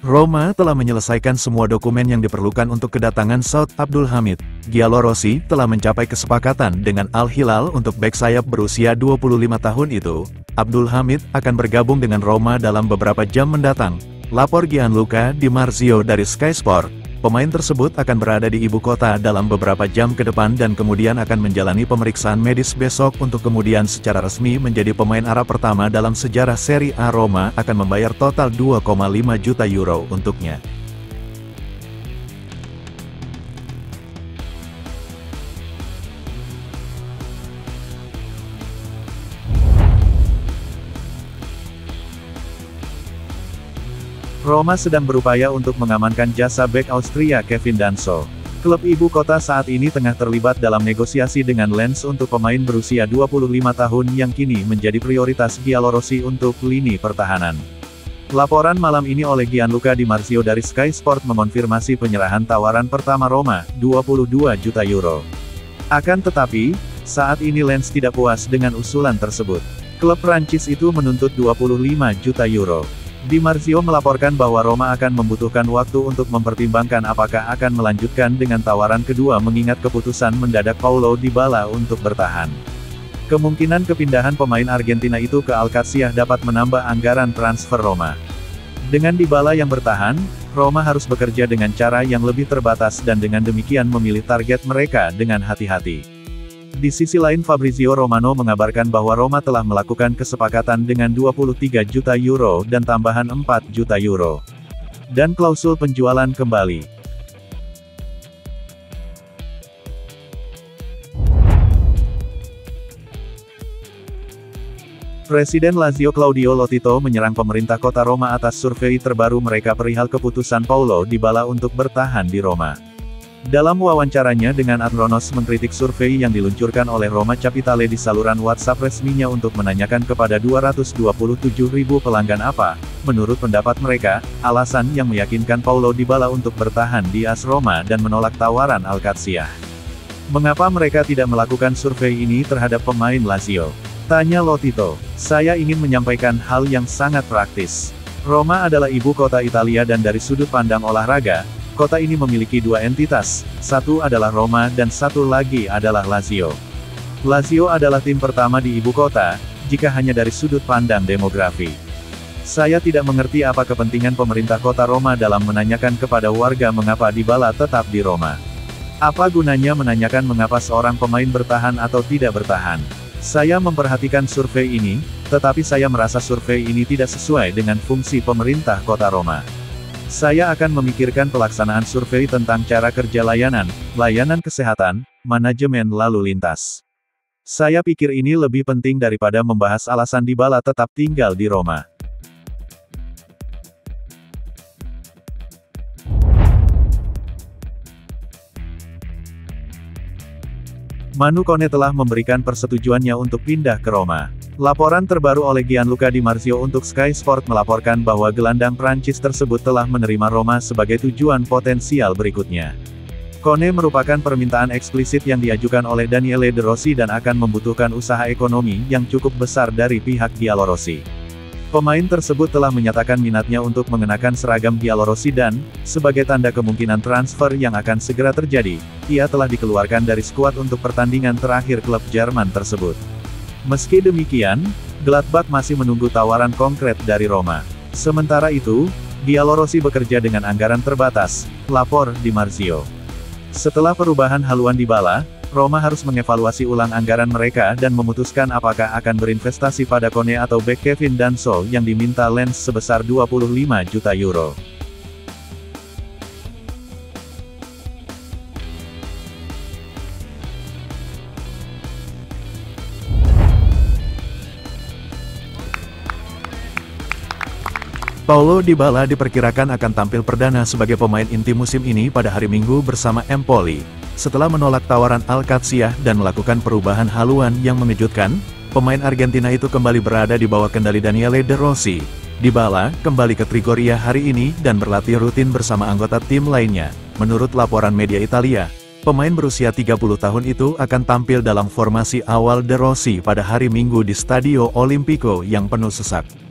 Roma telah menyelesaikan semua dokumen yang diperlukan untuk kedatangan Saud Abdul Hamid. Giallorossi telah mencapai kesepakatan dengan Al Hilal untuk bek sayap berusia 25 tahun itu. Abdul Hamid akan bergabung dengan Roma dalam beberapa jam mendatang. Lapor Gianluca Di Marzio dari Sky Sport. Pemain tersebut akan berada di ibu kota dalam beberapa jam ke depan dan kemudian akan menjalani pemeriksaan medis besok untuk kemudian secara resmi menjadi pemain Arab pertama dalam sejarah Serie A. Roma akan membayar total 2,5 juta euro untuknya. Roma sedang berupaya untuk mengamankan jasa bek Austria Kevin Danso. Klub ibu kota saat ini tengah terlibat dalam negosiasi dengan Lens untuk pemain berusia 25 tahun yang kini menjadi prioritas Giallorossi untuk lini pertahanan. Laporan malam ini oleh Gianluca Di Marzio dari Sky Sport mengonfirmasi penyerahan tawaran pertama Roma, 22 juta euro. Akan tetapi, saat ini Lens tidak puas dengan usulan tersebut. Klub Prancis itu menuntut 25 juta euro. Di Marzio melaporkan bahwa Roma akan membutuhkan waktu untuk mempertimbangkan apakah akan melanjutkan dengan tawaran kedua mengingat keputusan mendadak Paulo Dybala untuk bertahan. Kemungkinan kepindahan pemain Argentina itu ke Alcacias dapat menambah anggaran transfer Roma. Dengan Dybala yang bertahan, Roma harus bekerja dengan cara yang lebih terbatas dan dengan demikian memilih target mereka dengan hati-hati. Di sisi lain Fabrizio Romano mengabarkan bahwa Roma telah melakukan kesepakatan dengan 23 juta euro dan tambahan 4 juta euro. Dan klausul penjualan kembali. Presiden Lazio Claudio Lotito menyerang pemerintah kota Roma atas survei terbaru mereka perihal keputusan Paulo Dybala untuk bertahan di Roma. Dalam wawancaranya dengan Adronos mengkritik survei yang diluncurkan oleh Roma Capitale di saluran WhatsApp resminya untuk menanyakan kepada 227.000 pelanggan apa, menurut pendapat mereka, alasan yang meyakinkan Paulo Dybala untuk bertahan di AS Roma dan menolak tawaran Alcacias. Mengapa mereka tidak melakukan survei ini terhadap pemain Lazio? Tanya Lotito. Saya ingin menyampaikan hal yang sangat praktis. Roma adalah ibu kota Italia dan dari sudut pandang olahraga, kota ini memiliki dua entitas, satu adalah Roma dan satu lagi adalah Lazio. Lazio adalah tim pertama di ibu kota, jika hanya dari sudut pandang demografi. Saya tidak mengerti apa kepentingan pemerintah kota Roma dalam menanyakan kepada warga mengapa Dybala tetap di Roma. Apa gunanya menanyakan mengapa seorang pemain bertahan atau tidak bertahan? Saya memperhatikan survei ini, tetapi saya merasa survei ini tidak sesuai dengan fungsi pemerintah kota Roma. Saya akan memikirkan pelaksanaan survei tentang cara kerja layanan kesehatan, manajemen lalu lintas. Saya pikir ini lebih penting daripada membahas alasan Dybala tetap tinggal di Roma. Manu Kone telah memberikan persetujuannya untuk pindah ke Roma. Laporan terbaru oleh Gianluca Di Marzio untuk Sky Sport melaporkan bahwa gelandang Prancis tersebut telah menerima Roma sebagai tujuan potensial berikutnya. Kone merupakan permintaan eksplisit yang diajukan oleh Daniele De Rossi dan akan membutuhkan usaha ekonomi yang cukup besar dari pihak Giallorossi. Pemain tersebut telah menyatakan minatnya untuk mengenakan seragam Giallorossi dan, sebagai tanda kemungkinan transfer yang akan segera terjadi, ia telah dikeluarkan dari skuad untuk pertandingan terakhir klub Jerman tersebut. Meski demikian, Gladbach masih menunggu tawaran konkret dari Roma. Sementara itu, Giallorossi bekerja dengan anggaran terbatas, lapor Di Marzio. Setelah perubahan haluan Dybala, Roma harus mengevaluasi ulang anggaran mereka dan memutuskan apakah akan berinvestasi pada Kone atau bek Kevin Danso yang diminta Lens sebesar 25 juta euro. Paulo Dybala diperkirakan akan tampil perdana sebagai pemain inti musim ini pada hari Minggu bersama Empoli. Setelah menolak tawaran Alcacias dan melakukan perubahan haluan yang mengejutkan, pemain Argentina itu kembali berada di bawah kendali Daniele De Rossi. Dybala kembali ke Trigoria hari ini dan berlatih rutin bersama anggota tim lainnya. Menurut laporan media Italia, pemain berusia 30 tahun itu akan tampil dalam formasi awal De Rossi pada hari Minggu di Stadio Olimpico yang penuh sesak.